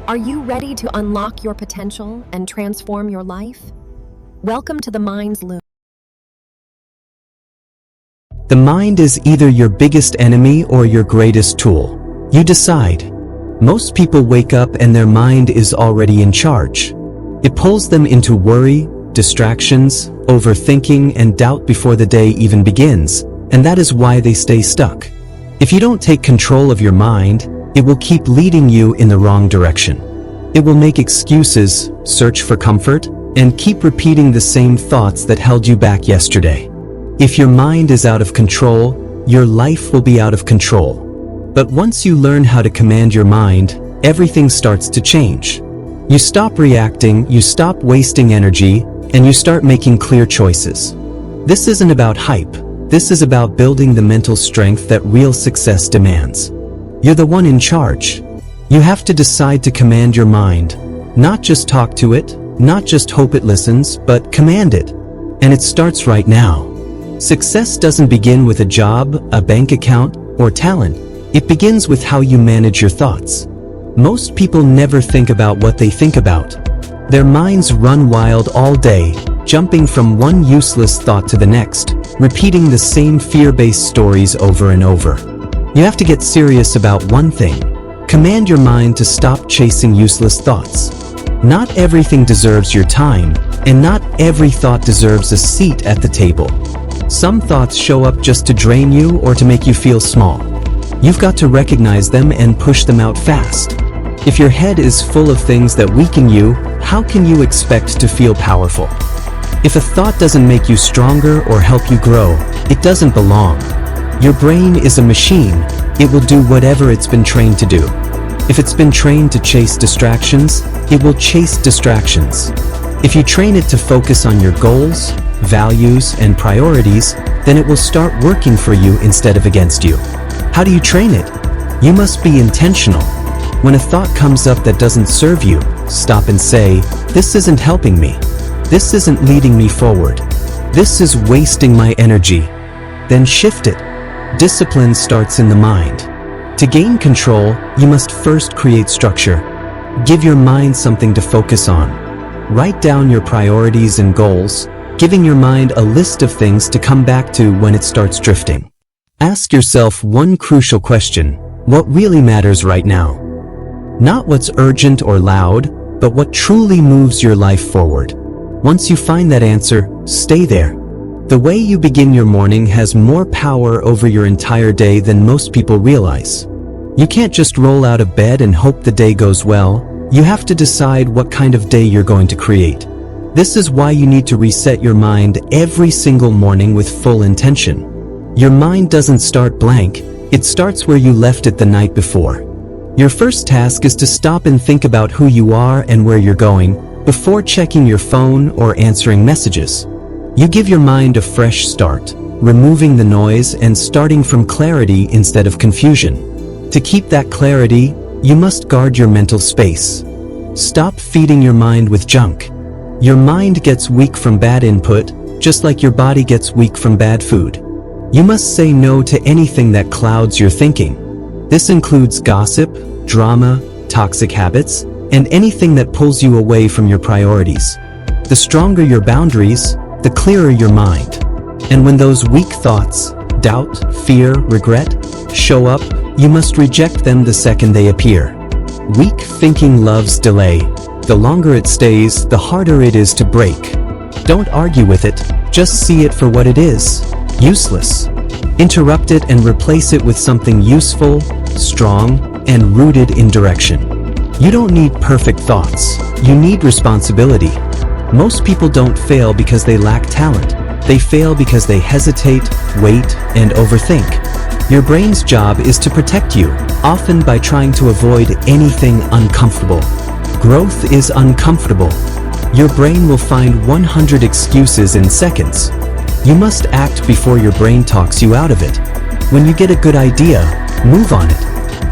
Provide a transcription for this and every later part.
Are you ready to unlock your potential and transform your life? Welcome to the Mind's Loop. The mind is either your biggest enemy or your greatest tool. You decide. Most people wake up and their mind is already in charge. It pulls them into worry, distractions, overthinking, and doubt before the day even begins, and that is why they stay stuck. If you don't take control of your mind, it will keep leading you in the wrong direction. It will make excuses, search for comfort, and keep repeating the same thoughts that held you back yesterday. If your mind is out of control, your life will be out of control. But once you learn how to command your mind, everything starts to change. You stop reacting, you stop wasting energy, and you start making clear choices. This isn't about hype. This is about building the mental strength that real success demands. You're the one in charge. You have to decide to command your mind, not just talk to it, not just hope it listens, but command it. And it starts right now. Success doesn't begin with a job, a bank account, or talent. It begins with how you manage your thoughts. Most people never think about what they think about. Their minds run wild all day, jumping from one useless thought to the next, repeating the same fear-based stories over and over. You have to get serious about one thing. Command your mind to stop chasing useless thoughts. Not everything deserves your time, and not every thought deserves a seat at the table. Some thoughts show up just to drain you or to make you feel small. You've got to recognize them and push them out fast. If your head is full of things that weaken you, how can you expect to feel powerful? If a thought doesn't make you stronger or help you grow, it doesn't belong. Your brain is a machine. It will do whatever it's been trained to do. If it's been trained to chase distractions, it will chase distractions. If you train it to focus on your goals, values, and priorities, then it will start working for you instead of against you. How do you train it? You must be intentional. When a thought comes up that doesn't serve you, stop and say, "This isn't helping me. This isn't leading me forward. This is wasting my energy." Then shift it. Discipline starts in the mind. To gain control, you must first create structure. Give your mind something to focus on. Write down your priorities and goals, giving your mind a list of things to come back to when it starts drifting. Ask yourself one crucial question: what really matters right now? Not what's urgent or loud, but what truly moves your life forward. Once you find that answer, stay there. The way you begin your morning has more power over your entire day than most people realize. You can't just roll out of bed and hope the day goes well. You have to decide what kind of day you're going to create. This is why you need to reset your mind every single morning with full intention. Your mind doesn't start blank, it starts where you left it the night before. Your first task is to stop and think about who you are and where you're going, before checking your phone or answering messages. You give your mind a fresh start, removing the noise and starting from clarity instead of confusion. To keep that clarity, you must guard your mental space. Stop feeding your mind with junk. Your mind gets weak from bad input, just like your body gets weak from bad food. You must say no to anything that clouds your thinking. This includes gossip, drama, toxic habits, and anything that pulls you away from your priorities. The stronger your boundaries, the clearer your mind. And when those weak thoughts, doubt, fear, regret, show up, you must reject them the second they appear. Weak thinking loves delay. The longer it stays, the harder it is to break. Don't argue with it, just see it for what it is: useless. Interrupt it and replace it with something useful, strong, and rooted in direction. You don't need perfect thoughts, you need responsibility. Most people don't fail because they lack talent. They fail because they hesitate, wait, and overthink. Your brain's job is to protect you, often by trying to avoid anything uncomfortable. Growth is uncomfortable. Your brain will find 100 excuses in seconds. You must act before your brain talks you out of it. When you get a good idea, move on it.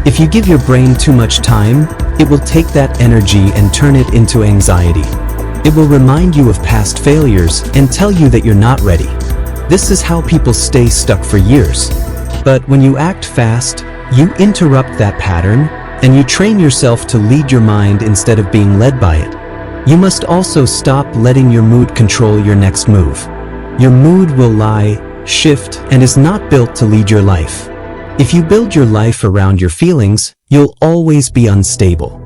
If you give your brain too much time, it will take that energy and turn it into anxiety. It will remind you of past failures and tell you that you're not ready. This is how people stay stuck for years. But when you act fast, you interrupt that pattern, and you train yourself to lead your mind instead of being led by it. You must also stop letting your mood control your next move. Your mood will lie, shift, and is not built to lead your life. If you build your life around your feelings, you'll always be unstable.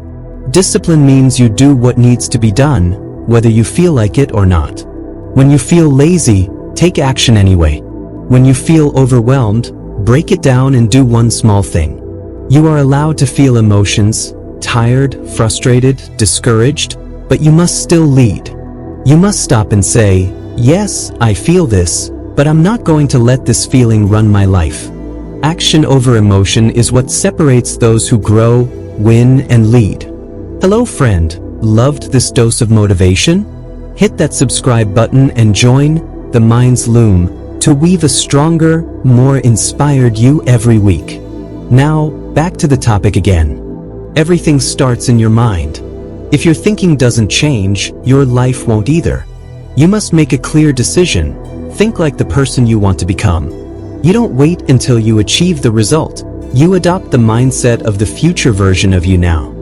Discipline means you do what needs to be done, whether you feel like it or not. When you feel lazy, take action anyway. When you feel overwhelmed, break it down and do one small thing. You are allowed to feel emotions, tired, frustrated, discouraged, but you must still lead. You must stop and say, yes, I feel this, but I'm not going to let this feeling run my life. Action over emotion is what separates those who grow, win, and lead. Hello friend, loved this dose of motivation? Hit that subscribe button and join the Mind's Loom to weave a stronger, more inspired you every week. Now, back to the topic again. Everything starts in your mind. If your thinking doesn't change, your life won't either. You must make a clear decision. Think like the person you want to become. You don't wait until you achieve the result. You adopt the mindset of the future version of you now.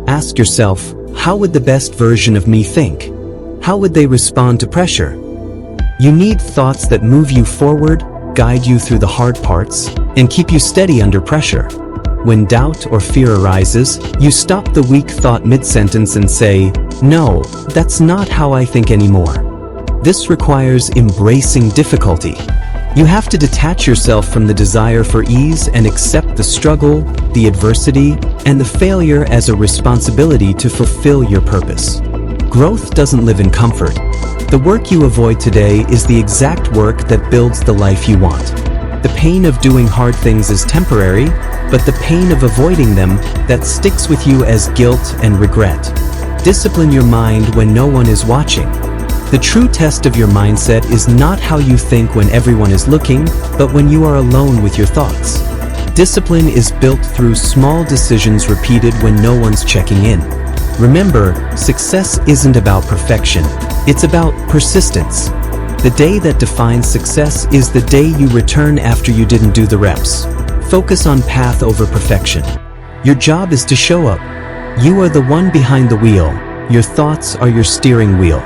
Ask yourself, how would the best version of me think? How would they respond to pressure? You need thoughts that move you forward, guide you through the hard parts, and keep you steady under pressure. When doubt or fear arises, you stop the weak thought mid-sentence and say, no, that's not how I think anymore. This requires embracing difficulty. You have to detach yourself from the desire for ease and accept the struggle, the adversity, and the failure as a responsibility to fulfill your purpose. Growth doesn't live in comfort. The work you avoid today is the exact work that builds the life you want. The pain of doing hard things is temporary, but the pain of avoiding them, that sticks with you as guilt and regret. Discipline your mind when no one is watching. The true test of your mindset is not how you think when everyone is looking, but when you are alone with your thoughts. Discipline is built through small decisions repeated when no one's checking in. Remember, success isn't about perfection, it's about persistence. The day that defines success is the day you return after you didn't do the reps. Focus on path over perfection. Your job is to show up. You are the one behind the wheel. Your thoughts are your steering wheel.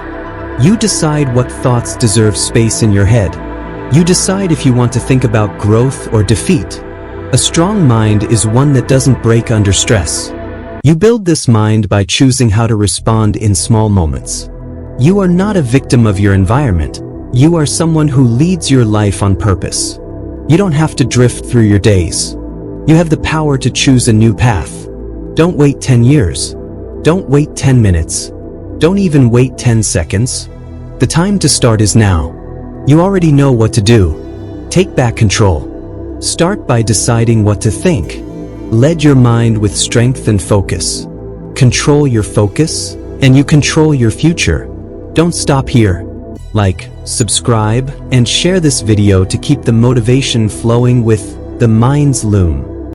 You decide what thoughts deserve space in your head. You decide if you want to think about growth or defeat. A strong mind is one that doesn't break under stress. You build this mind by choosing how to respond in small moments. You are not a victim of your environment. You are someone who leads your life on purpose. You don't have to drift through your days. You have the power to choose a new path. Don't wait 10 years. Don't wait 10 minutes. Don't even wait 10 seconds. The time to start is now. You already know what to do. Take back control. Start by deciding what to think. Lead your mind with strength and focus. Control your focus, and you control your future. Don't stop here. Like, subscribe, and share this video to keep the motivation flowing with the Mind's Loom.